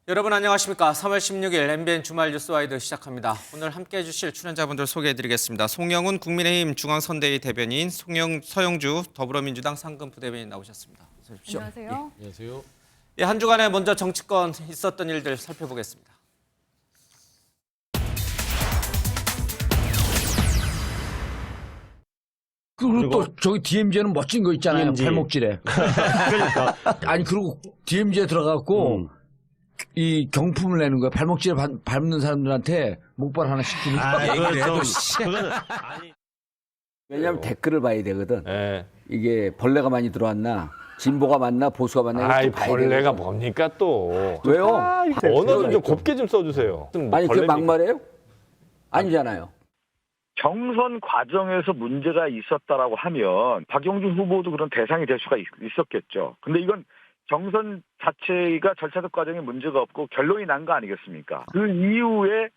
여러분 안녕하십니까. 3월 16일 MBN 주말 뉴스와이드 시작합니다. 오늘 함께해 주실 출연자분들 소개해드리겠습니다. 송영훈 국민의힘 중앙선대위 대변인, 서영주 더불어민주당 상근 부대변인 나오셨습니다. 어서 오십시오. 안녕하세요. 예. 안녕하세요. 예, 한 주간에 먼저 정치권 있었던 일들 살펴보겠습니다. 그리고 또 저기 DMZ는 멋진 거 있잖아요. DMZ. 발목질에. 그러니까 아니 그리고 DMZ에 들어가고 이 경품을 내는 거야. 발목질에 밟는 사람들한테 목발 하나씩 주는 거야. 그거는 아니. 왜냐하면 댓글을 봐야 되거든. 예. 이게 벌레가 많이 들어왔나, 진보가 맞나, 보수가 맞나 아이 이것도 봐야 벌레가 되거든. 뭡니까 또? 왜요? 언어 좀 곱게 좀 써주세요. 아니 그게 막말이에요? 아니잖아요. 경선 과정에서 문제가 있었다라고 하면 박용진 후보도 그런 대상이 될 수가 있었겠죠. 근데 이건 경선 자체가 절차적 과정에 문제가 없고 결론이 난 거 아니겠습니까? 그 이후에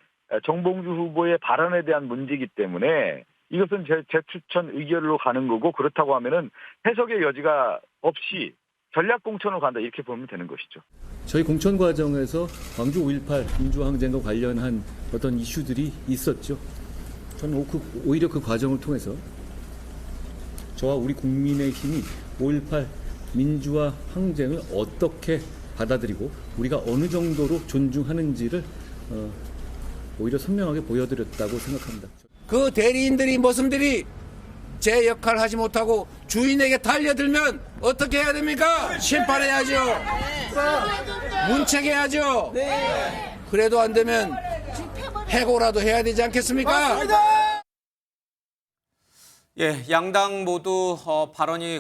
정봉주 후보의 발언에 대한 문제이기 때문에 이것은 재추천 의결로 가는 거고, 그렇다고 하면은 해석의 여지가 없이 전략 공천으로 간다, 이렇게 보면 되는 것이죠. 저희 공천 과정에서 광주 5.18 민주항쟁과 관련한 어떤 이슈들이 있었죠. 저는 오히려 그 과정을 통해서 저와 우리 국민의힘이 5.18 민주화 항쟁을 어떻게 받아들이고 우리가 어느 정도로 존중하는지를 오히려 선명하게 보여드렸다고 생각합니다. 그 대리인들이 모습들이 제 역할을 하지 못하고 주인에게 달려들면 어떻게 해야 됩니까? 심판해야죠. 문책해야죠. 그래도 안 되면 해고라도 해야 되지 않겠습니까? 예, 양당 모두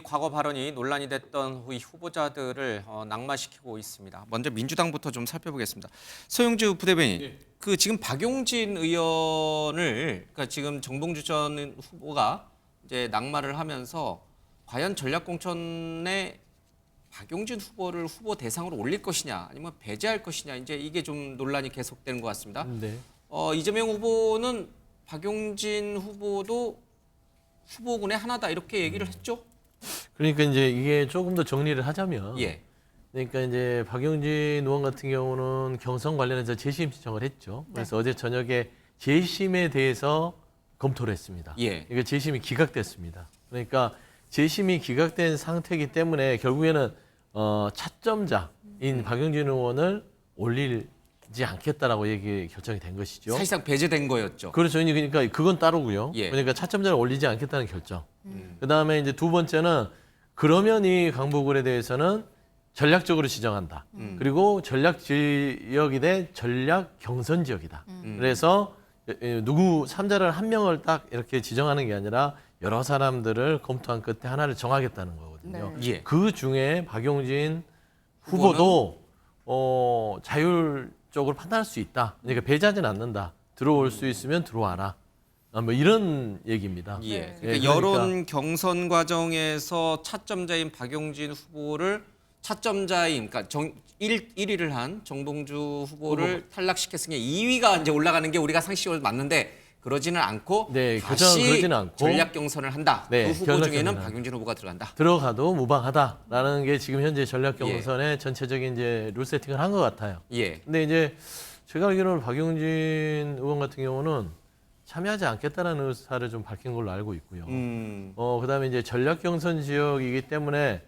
과거 발언이 논란이 됐던 이 후보자들을 낙마시키고 있습니다. 먼저 민주당부터 좀 살펴보겠습니다. 서영주 부대변인, 그 지금 박용진 의원을, 그러니까 지금 정봉주 전 후보가 이제 낙마를 하면서 과연 전략공천에 박용진 후보를 후보 대상으로 올릴 것이냐, 아니면 배제할 것이냐, 이제 이게 좀 논란이 계속되는 것 같습니다. 네. 이재명 후보는 박용진 후보도 후보군의 하나다, 이렇게 얘기를 했죠. 그러니까 이제 이게 조금 더 정리를 하자면, 예. 그러니까 이제 박용진 의원 같은 경우는 경선 관련해서 재심 신청을 했죠. 그래서 어제 저녁에 재심에 대해서 검토를 했습니다. 예. 그러니까 재심이 기각됐습니다. 그러니까 재심이 기각된 상태이기 때문에 결국에는 차점자인 박용진 의원을 올리지 않겠다라고 결정이 된 것이죠. 사실상 배제된 거였죠. 그렇죠. 그러니까 그건 따로고요. 예. 그러니까 차점자를 올리지 않겠다는 결정. 그다음에 이제 두 번째는 그러면 이 강북을에 대해서는 전략적으로 지정한다. 그리고 전략 지역이 돼 전략 경선 지역이다. 그래서 누구 3자를 한 명을 딱 이렇게 지정하는 게 아니라 여러 사람들을 검토한 끝에 하나를 정하겠다는 거거든요. 네. 예. 그 중에 박용진 후보도 자율적으로 판단할 수 있다. 그러니까 배제하지는 않는다. 들어올 수 있으면 들어와라. 뭐 이런 얘기입니다. 예. 네, 그러니까 여론 경선 과정에서 차점자인 박용진 후보를 차점자인, 그러니까 1위를 한 정봉주 후보를 탈락시켰으니 2위가 이제 올라가는 게 우리가 상식적으로 맞는데, 그러지는 않고 네, 다시 그러지는 않고 전략 경선을 한다. 네, 그 후보 전략 중에는 경선을 박용진 후보가 들어간다. 들어가도 무방하다라는 게 지금 현재 전략 경선의 전체적인 이제 룰 세팅을 한 것 같아요. 예. 근데 이제 제가 알기로는 박용진 의원 같은 경우는 참여하지 않겠다는 의사를 좀 밝힌 걸로 알고 있고요. 그다음에 이제 전략 경선 지역이기 때문에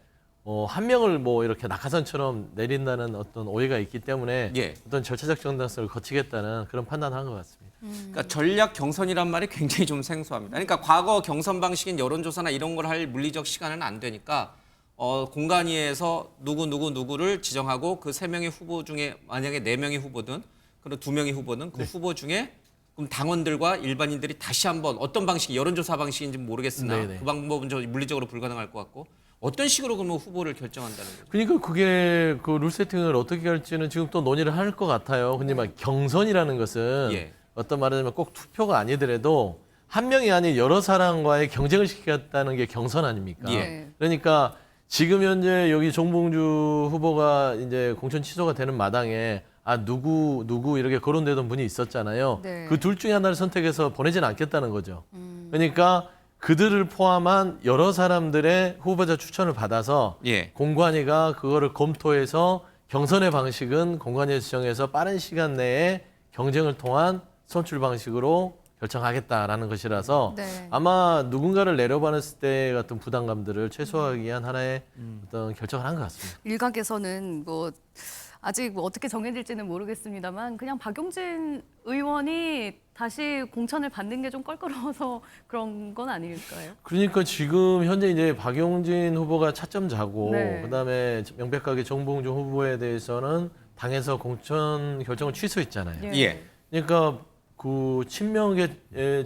한 명을 뭐 이렇게 낙하산처럼 내린다는 어떤 오해가 있기 때문에 예. 어떤 절차적 정당성을 거치겠다는 그런 판단을 한 것 같습니다. 그러니까 전략 경선이란 말이 굉장히 좀 생소합니다. 그러니까 과거 경선 방식인 여론조사나 이런 걸 할 물리적 시간은 안 되니까 공간위에서 누구를 지정하고 그 3명의 후보 중에 만약에 4명의 후보든 그리고 2명의 후보는 그 후보 중에 그럼 당원들과 일반인들이 다시 한번 어떤 방식이 여론조사 방식인지 모르겠으나 네네. 그 방법은 저 물리적으로 불가능할 것 같고, 어떤 식으로 그러면 후보를 결정한다는 거죠? 그러니까 그게 그 룰 세팅을 어떻게 할지는 지금 또 논의를 할 것 같아요. 근데 막 경선이라는 것은 예. 어떤 말하자면 꼭 투표가 아니더라도 한 명이 아닌 여러 사람과의 경쟁을 시켰다는 게 경선 아닙니까? 예. 그러니까 지금 현재 여기 정봉주 후보가 이제 공천 취소가 되는 마당에 누구 이렇게 거론되던 분이 있었잖아요. 네. 그 둘 중에 하나를 선택해서 보내지는 않겠다는 거죠. 그러니까 그들을 포함한 여러 사람들의 후보자 추천을 받아서 예. 공관위가 그거를 검토해서 경선의 방식은 공관위에서 지정해서 빠른 시간 내에 경쟁을 통한 선출 방식으로 결정하겠다라는 것이라서 네. 아마 누군가를 내려받았을 때 같은 부담감들을 최소화하기 위한 하나의 어떤 결정을 한 것 같습니다. 일각에서는 뭐 아직 뭐 어떻게 정해질지는 모르겠습니다만 그냥 박용진 의원이 다시 공천을 받는 게 좀 껄끄러워서 그런 건 아닐까요? 그러니까 지금 현재 이제 박용진 후보가 차점자고 네. 그다음에 명백하게 정봉주 후보에 대해서는 당에서 공천 결정을 취소했잖아요. 예. 그러니까 그 친명의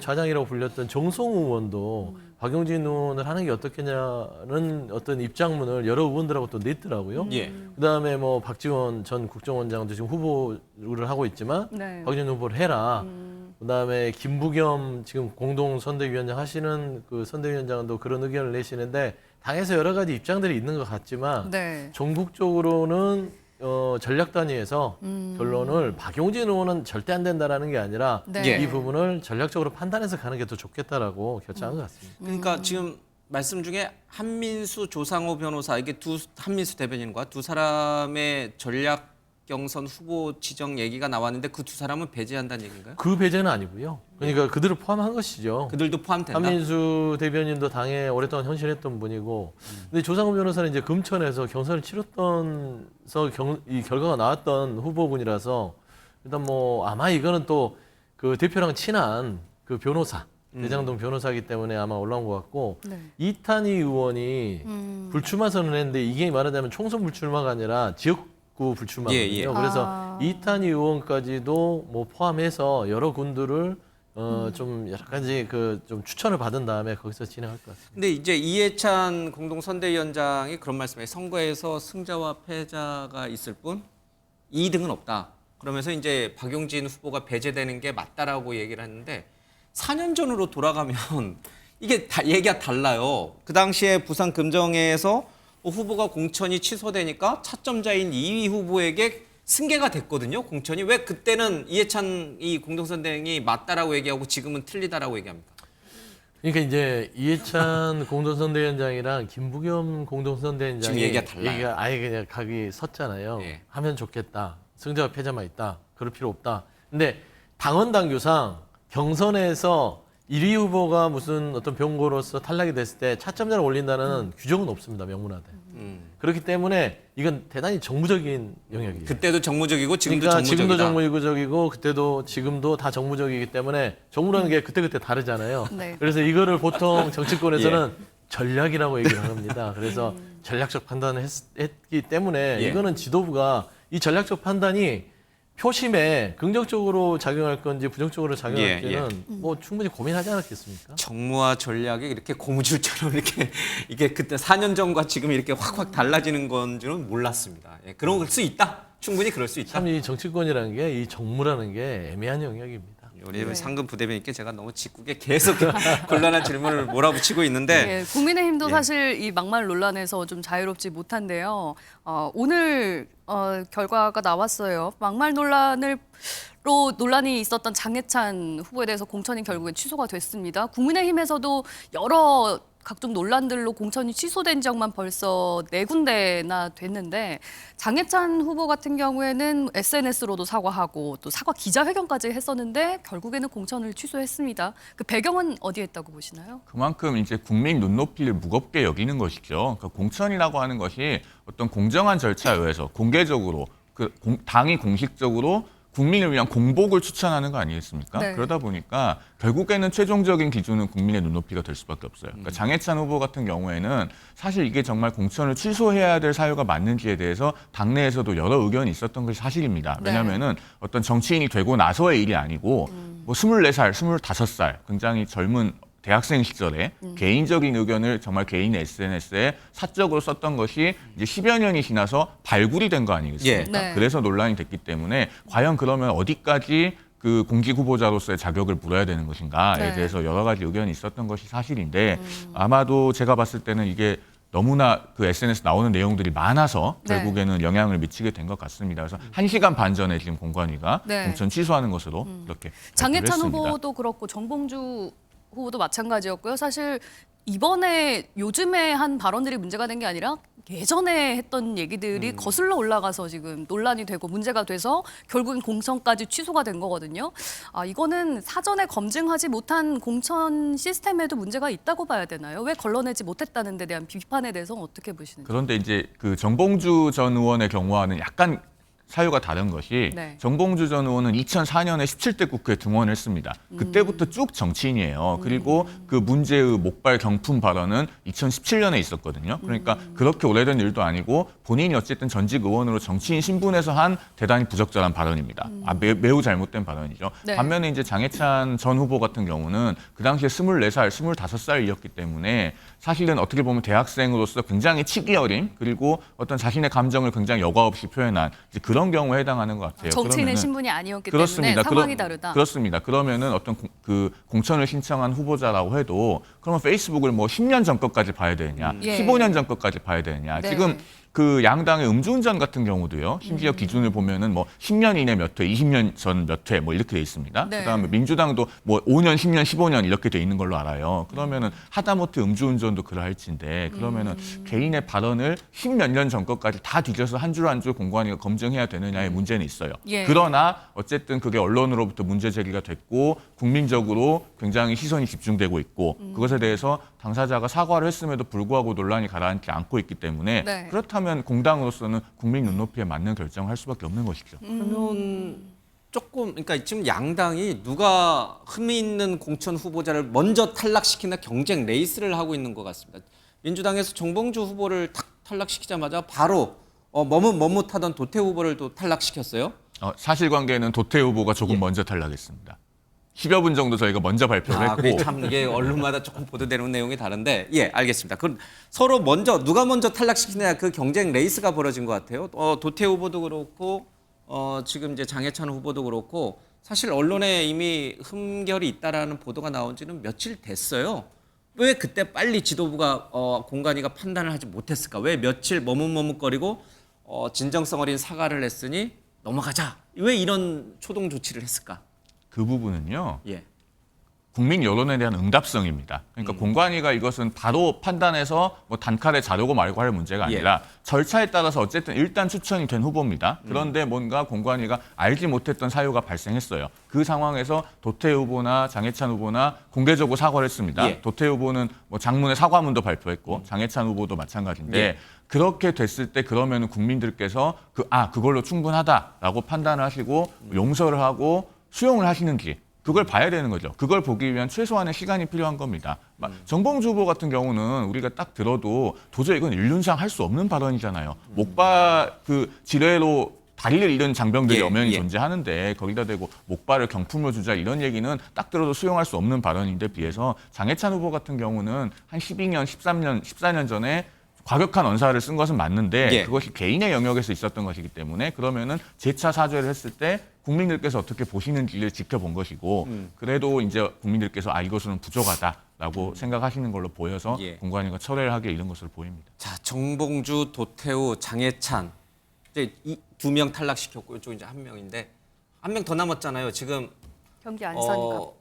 좌장이라고 불렸던 정성우 의원도 박용진 의원을 하는 게 어떻겠냐는 어떤 입장문을 여러 의원들하고 또 냈더라고요. 예. 그다음에 뭐 박지원 전 국정원장도 지금 후보를 하고 있지만 네. 박용진 후보를 해라. 그다음에 김부겸 지금 공동 선대위원장 하시는 그 선대위원장도 그런 의견을 내시는데 당에서 여러 가지 입장들이 있는 것 같지만 네. 전국적으로는 전략 단위에서 결론을 박용진 의원은 절대 안 된다라는 게 아니라 네. 이 부분을 전략적으로 판단해서 가는 게 더 좋겠다라고 결정한 것 같습니다. 그러니까 지금 말씀 중에 한민수 조상호 변호사 이게 한민수 대변인과 두 사람의 전략 경선 후보 지정 얘기가 나왔는데 그 두 사람은 배제한다는 얘기인가요? 그 배제는 아니고요. 그러니까 그들을 포함한 것이죠. 그들도 포함된다. 한민수 대변인도 당에 오랫동안 헌신했던 분이고, 근데 조상호 변호사는 이제 금천에서 경선을 이 결과가 나왔던 후보군이라서 일단 뭐 아마 이거는 또 그 대표랑 친한 그 변호사 대장동 변호사이기 때문에 아마 올라온 것 같고 네. 이탄희 의원이 불출마 선언했는데 이게 말하자면 총선 불출마가 아니라 지역구 불출마거든요. 예, 예. 그래서 이탄희 의원까지도 뭐 포함해서 여러 군들을 좀 여러 가지 그 좀 추천을 받은 다음에 거기서 진행할 것 같습니다. 근데 이제 이해찬 공동선대위원장이 그런 말씀에 선거에서 승자와 패자가 있을 뿐 2등은 없다. 그러면서 이제 박용진 후보가 배제되는 게 맞다라고 얘기를 했는데 4년 전으로 돌아가면 이게 다 얘기가 달라요. 그 당시에 부산 금정회에서 후보가 공천이 취소되니까 차점자인 2위 후보에게 승계가 됐거든요. 공천이. 왜 그때는 이해찬 이 공동선대행이 맞다라고 얘기하고 지금은 틀리다라고 얘기합니까? 그러니까 이제 이해찬 공동선대위원장이랑 김부겸 공동선대위원장이 지금 얘기가 달라요. 얘기가 아예 그냥 각이 섰잖아요. 예. 하면 좋겠다. 승자와 패자만 있다. 그럴 필요 없다. 근데 당원 당규상 경선에서 1위 후보가 무슨 어떤 병고로서 탈락이 됐을 때 차점자를 올린다는 규정은 없습니다. 명문화돼. 그렇기 때문에 이건 대단히 정무적인 영역이에요. 그때도 정무적이고 지금도 그러니까 정무적이다. 지금도 정무적이고 그때도 지금도 다 정무적이기 때문에 정무라는 게 그때그때 다르잖아요. 네. 그래서 이거를 보통 정치권에서는 전략이라고 얘기를 합니다. 그래서 전략적 판단을 했기 때문에 예. 이거는 지도부가 이 전략적 판단이 표심에 긍정적으로 작용할 건지 부정적으로 작용할지는 뭐 충분히 고민하지 않았겠습니까? 정무와 전략이 이렇게 고무줄처럼 이렇게 이게 그때 4년 전과 지금 이렇게 확확 달라지는 건 줄은 몰랐습니다. 예, 그럴 수 있다. 충분히 그럴 수 있다. 참 이 정치권이라는 게 이 정무라는 게 애매한 영역입니다. 우리 상금 부대변인께 제가 너무 직국에 계속 곤란한 질문을 몰아붙이고 있는데 예, 국민의힘도 예. 사실 이 막말 논란에서 좀 자유롭지 못한데요. 오늘 결과가 나왔어요. 막말 논란이 있었던 장해찬 후보에 대해서 공천이 결국에 취소가 됐습니다. 국민의힘에서도 여러 각종 논란들로 공천이 취소된 지역만 벌써 4군데나 됐는데 장해찬 후보 같은 경우에는 SNS로도 사과하고 또 사과 기자회견까지 했었는데 결국에는 공천을 취소했습니다. 그 배경은 어디에 있다고 보시나요? 그만큼 이제 국민 눈높이를 무겁게 여기는 것이죠. 그러니까 공천이라고 하는 것이 어떤 공정한 절차에 의해서 공개적으로 당이 공식적으로 국민을 위한 공복을 추천하는 거 아니겠습니까? 네. 그러다 보니까 결국에는 최종적인 기준은 국민의 눈높이가 될 수밖에 없어요. 그러니까 장해찬 후보 같은 경우에는 사실 이게 정말 공천을 취소해야 될 사유가 맞는지에 대해서 당내에서도 여러 의견이 있었던 것이 사실입니다. 네. 왜냐하면은 어떤 정치인이 되고 나서의 일이 아니고 뭐 24살, 25살 굉장히 젊은 대학생 시절에 개인적인 의견을 정말 개인의 SNS에 사적으로 썼던 것이 이제 10여 년이 지나서 발굴이 된 거 아니겠습니까? 예. 네. 그래서 논란이 됐기 때문에 과연 그러면 어디까지 그 공직 후보자로서의 자격을 물어야 되는 것인가에 네. 대해서 여러 가지 의견이 있었던 것이 사실인데 아마도 제가 봤을 때는 이게 너무나 그 SNS 나오는 내용들이 많아서 네. 결국에는 영향을 미치게 된 것 같습니다. 그래서 1시간 반 전에 지금 공관위가 네. 공천 취소하는 것으로 이렇게 장해찬 발표를 했습니다. 후보도 그렇고 정봉주 후보도 마찬가지였고요. 사실 이번에 요즘에 한 발언들이 문제가 된 게 아니라 예전에 했던 얘기들이 거슬러 올라가서 지금 논란이 되고 문제가 돼서 결국엔 공천까지 취소가 된 거거든요. 이거는 사전에 검증하지 못한 공천 시스템에도 문제가 있다고 봐야 되나요? 왜 걸러내지 못했다는 데 대한 비판에 대해서는 어떻게 보시는지. 그런데 이제 그 정봉주 전 의원의 경우와는 약간 사유가 다른 것이 네. 정봉주 전 의원은 2004년에 17대 국회에 등원했습니다. 그때부터 쭉 정치인이에요. 그리고 그 문제의 목발 경품 발언은 2017년에 있었거든요. 그러니까 그렇게 오래된 일도 아니고 본인이 어쨌든 전직 의원으로 정치인 신분에서 한 대단히 부적절한 발언입니다. 매우 잘못된 발언이죠. 네. 반면에 이제 장해찬 전 후보 같은 경우는 그 당시에 24살, 25살이었기 때문에 사실은 어떻게 보면 대학생으로서 굉장히 치기 어린 그리고 어떤 자신의 감정을 굉장히 여과 없이 표현한 이제 그런 경우에 해당하는 것 같아요. 정치인의 그러면은- 신분이 아니었기 그렇습니다. 때문에 상황이 다르다. 그렇습니다. 그러면은 어떤 그 공천을 신청한 후보자라고 해도 그러면 페이스북을 뭐 10년 전 것까지 봐야 되느냐, 예. 15년 전 것까지 봐야 되느냐. 네. 지금 그 양당의 음주운전 같은 경우도요. 심지어 기준을 보면은 뭐 10년 이내 몇 회, 20년 전 몇 회 뭐 이렇게 돼 있습니다. 네. 그다음에 민주당도 뭐 5년, 10년, 15년 이렇게 돼 있는 걸로 알아요. 그러면은 하다못해 음주운전도 그러할진데 그러면은 개인의 발언을 10몇 년 전 것까지 다 뒤져서 한 줄 한 줄 공관위가 검증해야 되느냐의 문제는 있어요. 예. 그러나 어쨌든 그게 언론으로부터 문제 제기가 됐고 국민적으로 굉장히 시선이 집중되고 있고 그것에 대해서 당사자가 사과를 했음에도 불구하고 논란이 가라앉지 않고 있기 때문에 네. 그렇다면 공당으로서는 국민 눈높이에 맞는 결정을 할 수밖에 없는 것이죠. 그러면 조금 그러니까 지금 양당이 누가 흠이 있는 공천 후보자를 먼저 탈락시키나 경쟁 레이스를 하고 있는 것 같습니다. 민주당에서 정봉주 후보를 탁 탈락시키자마자 바로 머뭇머뭇하던 도태 후보를 또 탈락시켰어요. 사실관계는 도태 후보가 조금 먼저 탈락했습니다. 10여 분 정도 저희가 먼저 발표를 했고 그래 참 이게 언론마다 조금 보도되는 내용이 다른데 예 알겠습니다. 그럼 서로 먼저 누가 먼저 탈락시키냐 그 경쟁 레이스가 벌어진 것 같아요. 도태 후보도 그렇고 지금 이제 장해찬 후보도 그렇고 사실 언론에 이미 흠결이 있다라는 보도가 나온 지는 며칠 됐어요. 왜 그때 빨리 지도부가 공관위가 판단을 하지 못했을까? 왜 며칠 머뭇머뭇거리고 진정성 어린 사과를 했으니 넘어가자. 왜 이런 초동 조치를 했을까? 그 부분은요. 예. 국민 여론에 대한 응답성입니다. 그러니까 공관위가 이것은 바로 판단해서 뭐 단칼에 자르고 말고 할 문제가 아니라 절차에 따라서 어쨌든 일단 추천이 된 후보입니다. 그런데 뭔가 공관위가 알지 못했던 사유가 발생했어요. 그 상황에서 도태 후보나 장해찬 후보나 공개적으로 사과를 했습니다. 예. 도태 후보는 뭐 장문의 사과문도 발표했고 장해찬 후보도 마찬가지인데 예. 그렇게 됐을 때 그러면은 국민들께서 그걸로 충분하다라고 판단을 하시고 용서를 하고 수용을 하시는지 그걸 봐야 되는 거죠. 그걸 보기 위한 최소한의 시간이 필요한 겁니다. 정봉주 후보 같은 경우는 우리가 딱 들어도 도저히 이건 인륜상 할 수 없는 발언이잖아요. 목발 그 지뢰로 다리를 잃은 장병들이 엄연히 존재하는데 거기다 대고 목발을 경품으로 주자 이런 얘기는 딱 들어도 수용할 수 없는 발언인데 비해서 장해찬 후보 같은 경우는 한 12년, 13년, 14년 전에 과격한 언사를 쓴 것은 맞는데 그것이 개인의 영역에서 있었던 것이기 때문에 그러면은 재차 사죄를 했을 때 국민들께서 어떻게 보시는지를 지켜본 것이고 그래도 이제 국민들께서 이것은 부족하다라고 생각하시는 걸로 보여서 공관위가 철회를 하게 이른 것으로 보입니다. 자, 정봉주, 도태우, 장해찬 이제 이 두 명 탈락시켰고 이쪽 이제 한 명인데 한 명 더 남았잖아요. 지금 경기 안산갑.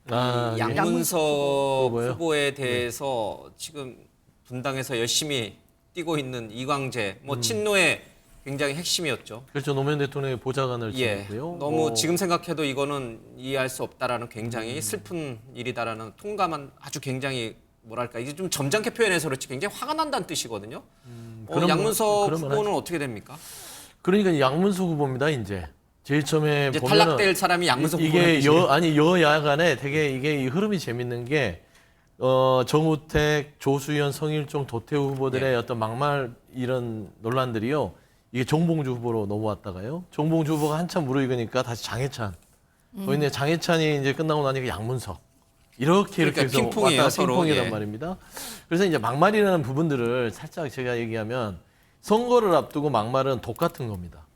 이 예. 양문석 후보요? 후보에 대해서 지금 분당에서 열심히 뛰고 있는 이광재, 친노의 굉장히 핵심이었죠. 그렇죠. 노무현 대통령의 보좌관을 예, 지냈고요. 너무 지금 생각해도 이거는 이해할 수 없다라는 굉장히 슬픈 일이다라는 통감한 아주 굉장히 뭐랄까 이게 좀 점잖게 표현해서 그렇지 굉장히 화가 난다는 뜻이거든요. 양문석 그러면 후보는 어떻게 됩니까? 그러니까 양문석 후보입니다. 이제 제일 처음에 이제 보면은 탈락될 사람이 양문석 이게 후보는 여야 간에 되게 이게 이 흐름이 재밌는 게 정우택, 조수현, 성일종, 도태우 후보들의 어떤 막말 이런 논란들이요. 이게 정봉주 후보로 넘어왔다가요. 정봉주 후보가 한참 무르익으니까 다시 장해찬. 거기는 장해찬이 이제 끝나고 나니까 양문석. 이렇게 그러니까 해서 핑퐁이에요, 왔다 서로. 핑퐁이란 말입니다. 그래서 이제 막말이라는 부분들을 살짝 제가 얘기하면 선거를 앞두고 막말은 독 같은 겁니다.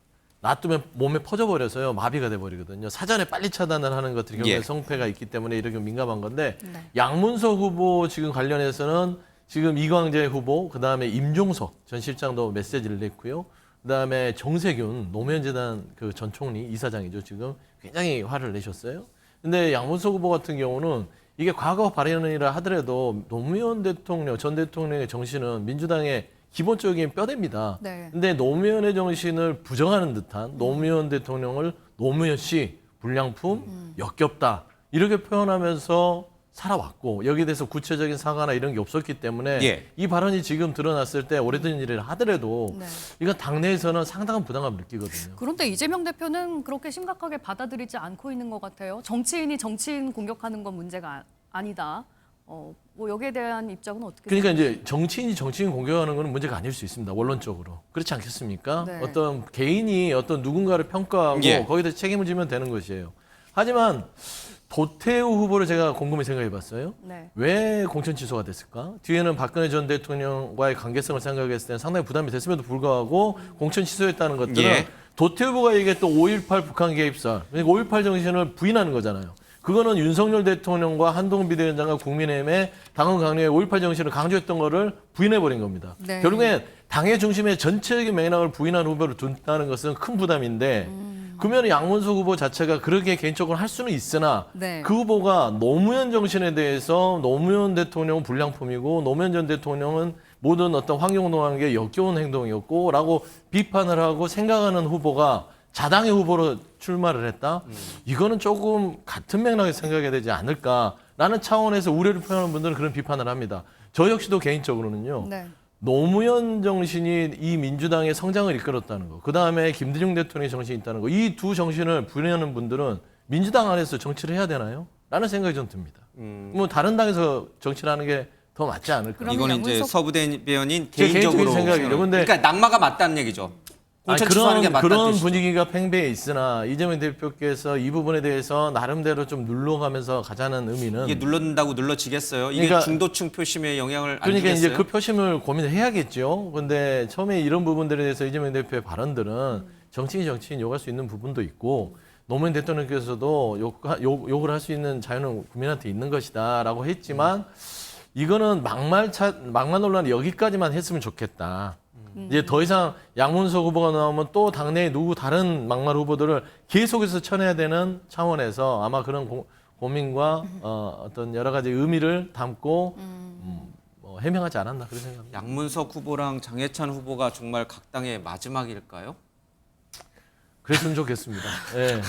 놔두면 몸에 퍼져버려서요. 마비가 돼버리거든요. 사전에 빨리 차단을 하는 것들이 경우에 성패가 있기 때문에 이렇게 민감한 건데 양문석 후보 지금 관련해서는 지금 이광재 후보 그다음에 임종석 전 실장도 메시지를 냈고요. 그다음에 정세균 노무현재단 그 전 총리 이사장이죠. 지금 굉장히 화를 내셨어요. 근데 양문석 후보 같은 경우는 이게 과거 발언이라 하더라도 노무현 대통령, 전 대통령의 정신은 민주당의 기본적인 뼈대입니다. 네. 근데 노무현의 정신을 부정하는 듯한 노무현 대통령을 노무현 씨 불량품, 역겹다 이렇게 표현하면서 살아왔고 여기에 대해서 구체적인 사과나 이런 게 없었기 때문에 예. 이 발언이 지금 드러났을 때 오래된 일을 하더라도 네. 이건 당내에서는 상당한 부담감을 느끼거든요. 그런데 이재명 대표는 그렇게 심각하게 받아들이지 않고 있는 것 같아요. 정치인이 정치인 공격하는 건 문제가 아니다. 뭐 여기에 대한 입장은 어떻게 그러니까 생각하세요? 이제 정치인이 정치인 공격하는 건 문제가 아닐 수 있습니다. 원론적으로. 그렇지 않겠습니까? 네. 어떤 개인이 어떤 누군가를 평가하고 예. 거기에 대해서 책임을 지면 되는 것이에요. 하지만 도태우 후보를 제가 곰곰이 생각해 봤어요. 네. 왜 공천 취소가 됐을까? 뒤에는 박근혜 전 대통령과의 관계성을 생각했을 때는 상당히 부담이 됐음에도 불구하고 공천 취소했다는 것들은 예. 도태우 후보가 얘기했던 5.18 북한 개입설, 그러니까 5.18 정신을 부인하는 거잖아요. 그거는 윤석열 대통령과 한동훈 비대위원장과 국민의힘의 당헌 강령의 5.18 정신을 강조했던 거를 부인해버린 겁니다. 네. 결국엔 당의 중심에 전체적인 맥락을 부인한 후보를 둔다는 것은 큰 부담인데 그러면 양문석 후보 자체가 그렇게 개인적으로 할 수는 있으나 네. 그 후보가 노무현 정신에 대해서 노무현 대통령은 불량품이고 노무현 전 대통령은 모든 어떤 환경노동하는 게 역겨운 행동이었고 라고 비판을 하고 생각하는 후보가 자당의 후보로 출마를 했다? 이거는 조금 같은 맥락에서 생각해야 되지 않을까라는 차원에서 우려를 표현하는 분들은 그런 비판을 합니다. 저 역시도 개인적으로는요. 네. 노무현 정신이 이 민주당의 성장을 이끌었다는 거, 그 다음에 김대중 대통령의 정신이 있다는 거, 이 두 정신을 부인하는 분들은 민주당 안에서 정치를 해야 되나요? 라는 생각이 좀 듭니다. 뭐 다른 당에서 정치를 하는 게 더 맞지 않을까? 그럼 이거는 이제 양문석- 서부 대변인 제 개인적으로 개인적인 생각이죠. 근데 그러니까 낙마가 맞다는 얘기죠. 아니, 공천 취소하는 게 맞다는 그런 뜻이죠. 분위기가 팽배해 있으나 이재명 대표께서 이 부분에 대해서 나름대로 좀 눌러가면서 가자는 의미는 이게 눌러진다고 눌러지겠어요? 이게 그러니까- 중도층 표심에 영향을 안 그러니까 주겠어요? 이제 그 표심을 고민을 해야겠죠. 근데 처음에 이런 부분들에 대해서 이재명 대표의 발언들은 정치인 욕할 수 있는 부분도 있고 노무현 대통령께서도 욕을 할 수 있는 자유는 국민한테 있는 것이다라고 했지만 이거는 막말 논란이 여기까지만 했으면 좋겠다. 이제 더 이상 양문석 후보가 나오면 또 당내에 누구 다른 막말 후보들을 계속해서 쳐내야 되는 차원에서 아마 그런 고민과 어떤 여러 가지 의미를 담고 해명하지 않았나 그런 생각합니다. 양문석 후보랑 장해찬 후보가 정말 각 당의 마지막일까요? 그랬으면 좋겠습니다. 예.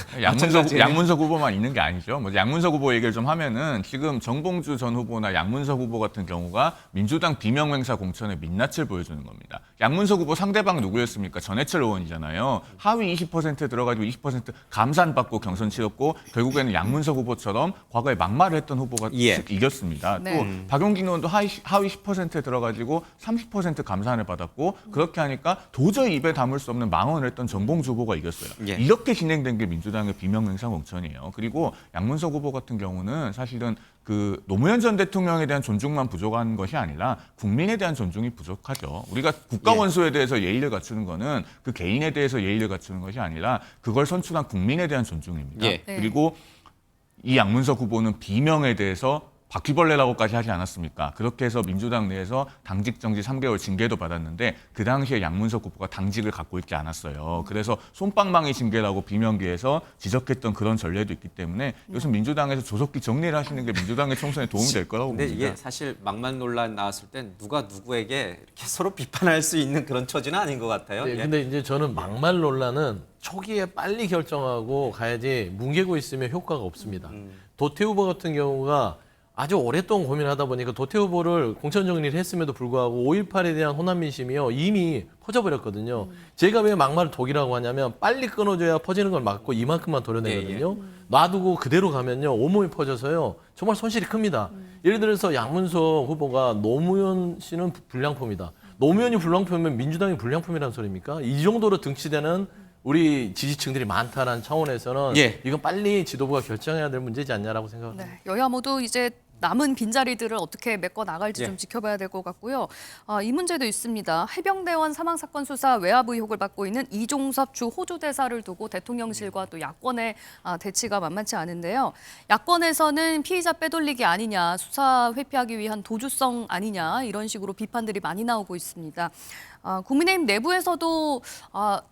양문석 후보만 있는 게 아니죠. 뭐 양문석 후보 얘기를 좀 하면은 지금 정봉주 전 후보나 양문석 후보 같은 경우가 민주당 비명행사 공천의 민낯을 보여주는 겁니다. 양문석 후보 상대방 누구였습니까? 전해철 의원이잖아요. 하위 20% 들어가지고 20% 감산받고 경선 치렀고 결국에는 양문석 후보처럼 과거에 막말을 했던 후보가 예. 이겼습니다. 네. 또 박용진 의원도 하위 10%에 들어가지고 30% 감산을 받았고 그렇게 하니까 도저히 입에 담을 수 없는 망언을 했던 정봉주 후보가 이겼어요. 예. 이렇게 진행된 게 민주당의 비명행사 공천이에요. 그리고 양문석 후보 같은 경우는 사실은 그 노무현 전 대통령에 대한 존중만 부족한 것이 아니라 국민에 대한 존중이 부족하죠. 우리가 국가 원수에 대해서 예의를 갖추는 거는 그 개인에 대해서 예의를 갖추는 것이 아니라 그걸 선출한 국민에 대한 존중입니다. 예. 네. 그리고 이 양문석 후보는 비명에 대해서 바퀴벌레라고까지 하지 않았습니까? 그렇게 해서 민주당 내에서 당직 정지 3개월 징계도 받았는데 그 당시에 양문석 후보가 당직을 갖고 있지 않았어요. 그래서 솜방망이 징계라고 비명계에서 지적했던 그런 전례도 있기 때문에 요즘 민주당에서 조속히 정리를 하시는 게 민주당의 총선에 도움이 될 거라고 근데 봅니다. 이게 사실 막말 논란 나왔을 땐 누가 누구에게 이렇게 서로 비판할 수 있는 그런 처지는 아닌 것 같아요. 네, 예. 근데 이제 저는 막말 논란은 초기에 빨리 결정하고 가야지 뭉개고 있으면 효과가 없습니다. 도태우 후보 같은 경우가 아주 오랫동안 고민하다 보니까 도태우 후보를 공천 정리를 했음에도 불구하고 5.18에 대한 호남 민심이요 이미 퍼져버렸거든요. 제가 왜 막말을 독이라고 하냐면 빨리 끊어줘야 퍼지는 걸 막고 이만큼만 도려내거든요. 놔두고 그대로 가면요 온몸이 퍼져서요 정말 손실이 큽니다. 예를 들어서 양문석 후보가 노무현 씨는 불량품이다. 노무현이 불량품이면 민주당이 불량품이라는 소리입니까? 이 정도로 등치되는 우리 지지층들이 많다는 차원에서는 예. 이건 빨리 지도부가 결정해야 될 문제지 않냐라고 생각합니다. 네, 여야 모두 이제 남은 빈자리들을 어떻게 메꿔 나갈지 예. 좀 지켜봐야 될 것 같고요. 이 문제도 있습니다. 해병대원 사망 사건 수사 외압 의혹을 받고 있는 이종섭 주 호주 대사를 두고 대통령실과 또 야권의 대치가 만만치 않은데요. 야권에서는 피의자 빼돌리기 아니냐, 수사 회피하기 위한 도주성 아니냐 이런 식으로 비판들이 많이 나오고 있습니다. 국민의힘 내부에서도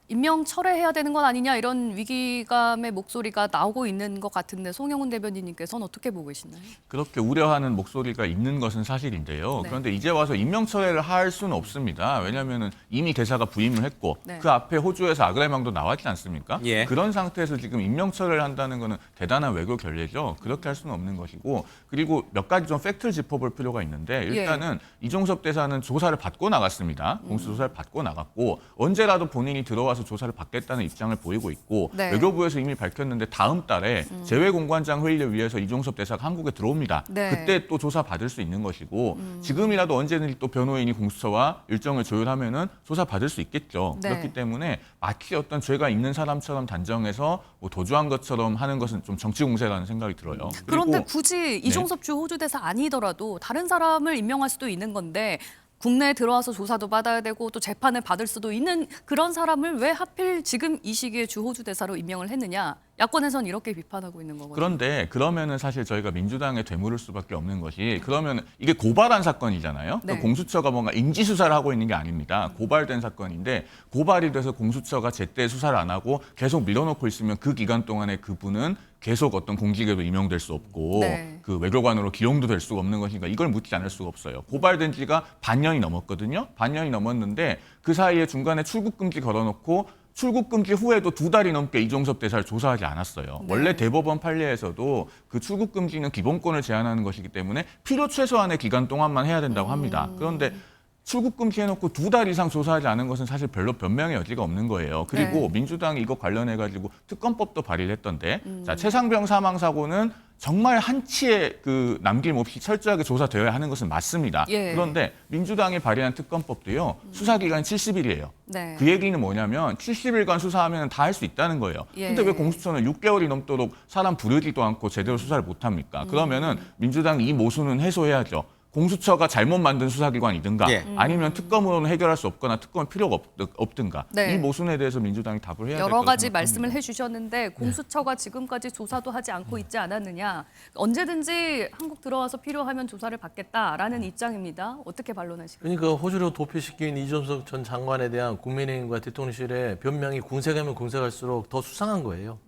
임명 철회해야 되는 건 아니냐 이런 위기감의 목소리가 나오고 있는 것 같은데 송영훈 대변인님께서는 어떻게 보고 계시나요? 그렇게 우려하는 목소리가 있는 것은 사실인데요. 네. 그런데 이제 와서 임명철회를 할 수는 없습니다. 왜냐하면 이미 대사가 부임을 했고 네. 그 앞에 호주에서 아그레망도 나왔지 않습니까? 예. 그런 상태에서 지금 임명철회를 한다는 것은 대단한 외교 결례죠. 그렇게 할 수는 없는 것이고 그리고 몇 가지 좀 팩트를 짚어볼 필요가 있는데 일단은 이종섭 대사는 조사를 받고 나갔습니다. 공수조사를 받고 나갔고 언제라도 본인이 들어와서 조사를 받겠다는 입장을 보이고 있고 네. 외교부에서 이미 밝혔는데 다음 달에 재외공관장 회의를 위해서 이종섭 대사가 한국에 들어옵니다. 네. 그때 또 조사 받을 수 있는 것이고 지금이라도 언제든지 또 변호인이 공수처와 일정을 조율하면은 조사 받을 수 있겠죠. 네. 그렇기 때문에 마치 어떤 죄가 있는 사람처럼 단정해서 뭐 도주한 것처럼 하는 것은 좀 정치 공세라는 생각이 들어요. 그런데 그리고 굳이 이종섭 주 호주 대사 아니더라도 다른 사람을 임명할 수도 있는 건데 국내에 들어와서 조사도 받아야 되고 또 재판을 받을 수도 있는 그런 사람을 왜 하필 지금 이 시기에 주 호주 대사로 임명을 했느냐? 야권에선 이렇게 비판하고 있는 거거든요. 그런데 그러면은 사실 저희가 민주당에 되물을 수밖에 없는 것이 그러면 이게 고발한 사건이잖아요. 네. 공수처가 뭔가 인지 수사를 하고 있는 게 아닙니다. 고발된 사건인데 고발이 돼서 공수처가 제때 수사를 안 하고 계속 밀어놓고 있으면 그 기간 동안에 그분은 계속 어떤 공직에도 임명될 수 없고 네. 그 외교관으로 기용도 될 수가 없는 것이니까 이걸 묻지 않을 수가 없어요. 고발된 지가 반년이 넘었거든요. 반년이 넘었는데 그 사이에 중간에 출국금지 걸어놓고 출국금지 후에도 2달이 넘게 이종섭 대사를 조사하지 않았어요. 네. 원래 대법원 판례에서도 그 출국금지는 기본권을 제한하는 것이기 때문에 필요 최소한의 기간 동안만 해야 된다고 합니다. 그런데 출국금지 해놓고 2달 이상 조사하지 않은 것은 사실 별로 변명의 여지가 없는 거예요. 그리고 네. 민주당이 이거 관련해가지고 특검법도 발의를 했던데 자, 최상병 사망 사고는 정말 한치의 그 남김없이 철저하게 조사되어야 하는 것은 맞습니다. 예. 그런데 민주당이 발의한 특검법도요. 수사기간이 70일이에요. 네. 그 얘기는 뭐냐면 70일간 수사하면 다 할 수 있다는 거예요. 예. 근데 왜 공수처는 6개월이 넘도록 사람 부르지도 않고 제대로 수사를 못합니까? 그러면은 민주당이 이 모순은 해소해야죠. 공수처가 잘못 만든 수사기관이든가 예. 아니면 특검으로는 해결할 수 없거나 특검 필요가 없든가 네. 이 모순에 대해서 민주당이 답을 해야 될 여러 거라고 가지 생각합니다. 말씀을 해주셨는데 공수처가 지금까지 조사도 하지 않고 있지 않았느냐. 언제든지 한국 들어와서 필요하면 조사를 받겠다라는 입장입니다. 어떻게 반론하시겠어요? 그러니까 호주로 도피시킨 이종석 전 장관에 대한 국민의힘과 대통령실의 변명이 궁색하면 궁색할수록 더 수상한 거예요.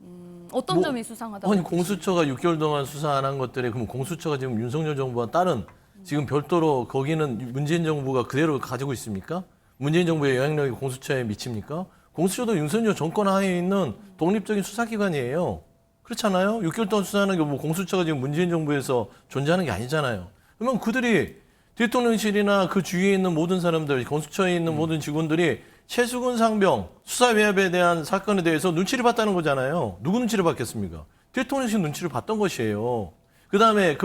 어떤 점이 수상하다고? 아니 공수처가 6개월 동안 수사 안 한 것들에 그럼 공수처가 지금 윤석열 정부와 다른 지금 별도로 거기는 문재인 정부가 그대로 가지고 있습니까? 문재인 정부의 영향력이 공수처에 미칩니까? 공수처도 윤석열 정권 하에 있는 독립적인 수사기관이에요. 그렇잖아요? 6개월 동안 수사하는 게 뭐 공수처가 지금 문재인 정부에서 존재하는 게 아니잖아요. 그러면 그들이 대통령실이나 그 주위에 있는 모든 사람들, 공수처에 있는 모든 직원들이 최수근 상병 수사 외압에 대한 사건에 대해서 눈치를 봤다는 거잖아요. 누구 눈치를 봤겠습니까? 대통령실 눈치를 봤던 것이에요. 그다음에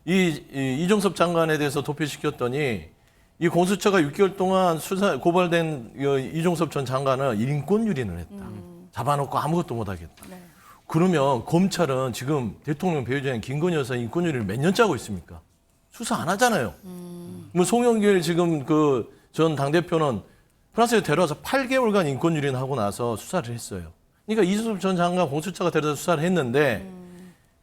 이종섭 장관에 대해서 도피시켰더니 이 공수처가 6개월 동안 고발된 이종섭 전 장관은 인권 유린을 했다. 잡아놓고 아무것도 못하겠다. 네. 그러면 검찰은 지금 대통령 배우자인 김건희 여사 인권 유린을 몇 년째 하고 있습니까? 수사 안 하잖아요. 뭐 송영길 지금 그 전 당대표는 프랑스에 데려와서 8개월간 인권 유린하고 나서 수사를 했어요. 그러니까 이종섭 전 장관 공수처가 데려다 수사를 했는데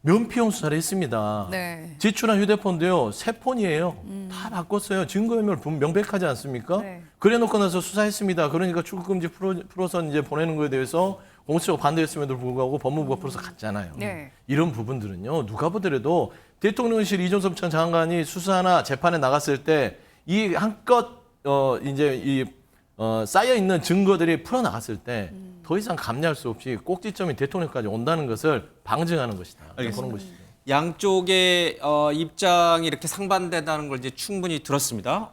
면피용 수사를 했습니다. 네. 제출한 휴대폰도요, 새 폰이에요. 다 바꿨어요. 증거인멸 명백하지 않습니까? 네. 그래 놓고 나서 수사했습니다. 그러니까 출국금지 풀어서 이제 보내는 거에 대해서 공수처가 반대했음에도 불구하고 법무부가 풀어서 갔잖아요. 네. 이런 부분들은요, 누가 보더라도 대통령실 이종섭 전 장관이 수사나 재판에 나갔을 때 이 한껏 쌓여 있는 증거들이 풀어 나갔을 때 더 이상 감내할 수 없이 꼭지점이 대통령까지 온다는 것을 방증하는 것이다. 그런 것이죠. 양쪽의 입장이 이렇게 상반된다는 걸 이제 충분히 들었습니다.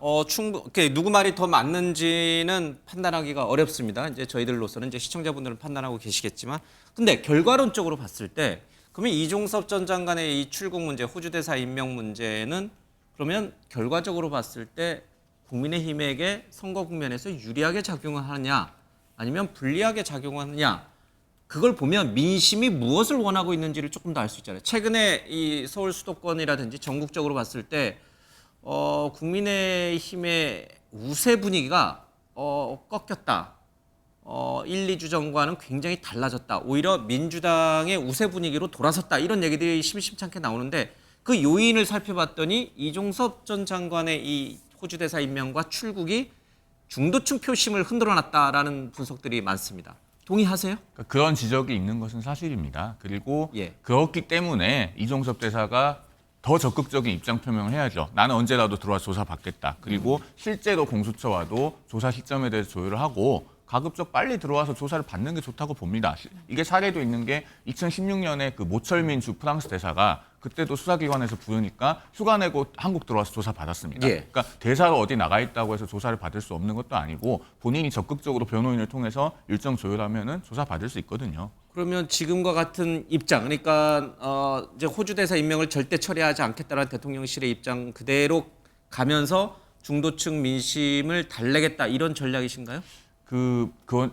누구 말이 더 맞는지는 판단하기가 어렵습니다. 이제 저희들로서는 이제 시청자분들은 판단하고 계시겠지만, 근데 결과론적으로 봤을 때, 그러면 이종섭 전 장관의 이 출국 문제, 호주 대사 임명 문제는 그러면 결과적으로 봤을 때 국민의힘에게 선거 국면에서 유리하게 작용을 하느냐, 아니면 불리하게 작용하느냐. 그걸 보면 민심이 무엇을 원하고 있는지를 조금 더 알 수 있잖아요. 최근에 이 서울 수도권이라든지 전국적으로 봤을 때 국민의힘의 우세 분위기가 꺾였다. 1, 2주 전과는 굉장히 달라졌다. 오히려 민주당의 우세 분위기로 돌아섰다. 이런 얘기들이 심심찮게 나오는데 그 요인을 살펴봤더니 이종섭 전 장관의 이 호주 대사 임명과 출국이 중도층 표심을 흔들어놨다라는 분석들이 많습니다. 동의하세요? 그러니까 그런 지적이 있는 것은 사실입니다. 그리고 예. 그렇기 때문에 이종섭 대사가 더 적극적인 입장 표명을 해야죠. 나는 언제라도 들어와서 조사받겠다. 그리고 실제로 공수처와도 조사 시점에 대해서 조율을 하고 가급적 빨리 들어와서 조사를 받는 게 좋다고 봅니다. 이게 사례도 있는 게 2016년에 그 모철민 주 프랑스 대사가 그때도 수사기관에서 부르니까 휴가 내고 한국 들어와서 조사 받았습니다. 예. 그러니까 대사로 어디 나가 있다고 해서 조사를 받을 수 없는 것도 아니고 본인이 적극적으로 변호인을 통해서 일정 조율하면은 조사 받을 수 있거든요. 그러면 지금과 같은 입장, 그러니까 이제 호주 대사 임명을 절대 처리하지 않겠다라는 대통령실의 입장 그대로 가면서 중도층 민심을 달래겠다 이런 전략이신가요? 그건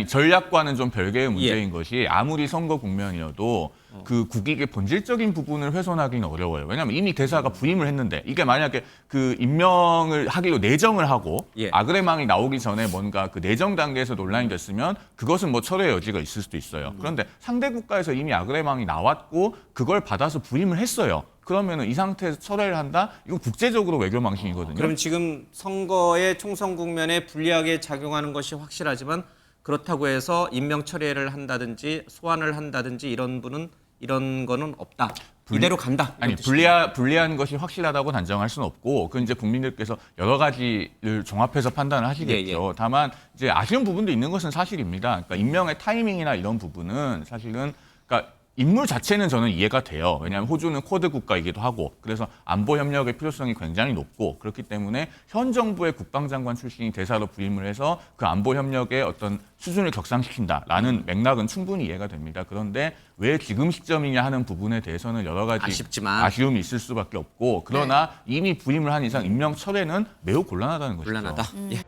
전략과는 좀 별개의 문제인 것이 아무리 선거 국면이어도 그 국익의 본질적인 부분을 훼손하기는 어려워요. 왜냐하면 이미 대사가 부임을 했는데 이게 만약에 그 임명을 하기로 내정을 하고 예. 아그레망이 나오기 전에 뭔가 그 내정 단계에서 논란이 됐으면 그것은 뭐 철회의 여지가 있을 수도 있어요. 그런데 상대 국가에서 이미 아그레망이 나왔고 그걸 받아서 부임을 했어요. 그러면은 이 상태에서 철회를 한다? 이건 국제적으로 외교 망신이거든요. 그럼 지금 선거의 총선 국면에 불리하게 작용하는 것이 확실하지만 그렇다고 해서 임명 처리를 한다든지 소환을 한다든지 이런 거는 없다. 이대로 간다. 아니 불리한 것이 확실하다고 단정할 수는 없고 그 이제 국민들께서 여러 가지를 종합해서 판단을 하시겠죠. 다만 이제 아쉬운 부분도 있는 것은 사실입니다. 그러니까 임명의 타이밍이나 이런 부분은 사실은 그러니까 인물 자체는 저는 이해가 돼요. 왜냐하면 호주는 쿼드 국가이기도 하고 그래서 안보 협력의 필요성이 굉장히 높고 그렇기 때문에 현 정부의 국방장관 출신이 대사로 부임을 해서 그 안보 협력의 어떤 수준을 격상시킨다라는 맥락은 충분히 이해가 됩니다. 그런데 왜 지금 시점이냐 하는 부분에 대해서는 여러 가지 아쉬움이 있을 수밖에 없고 그러나 이미 부임을 한 이상 임명 철회는 매우 곤란하다는 것이죠. 곤란하다. 예.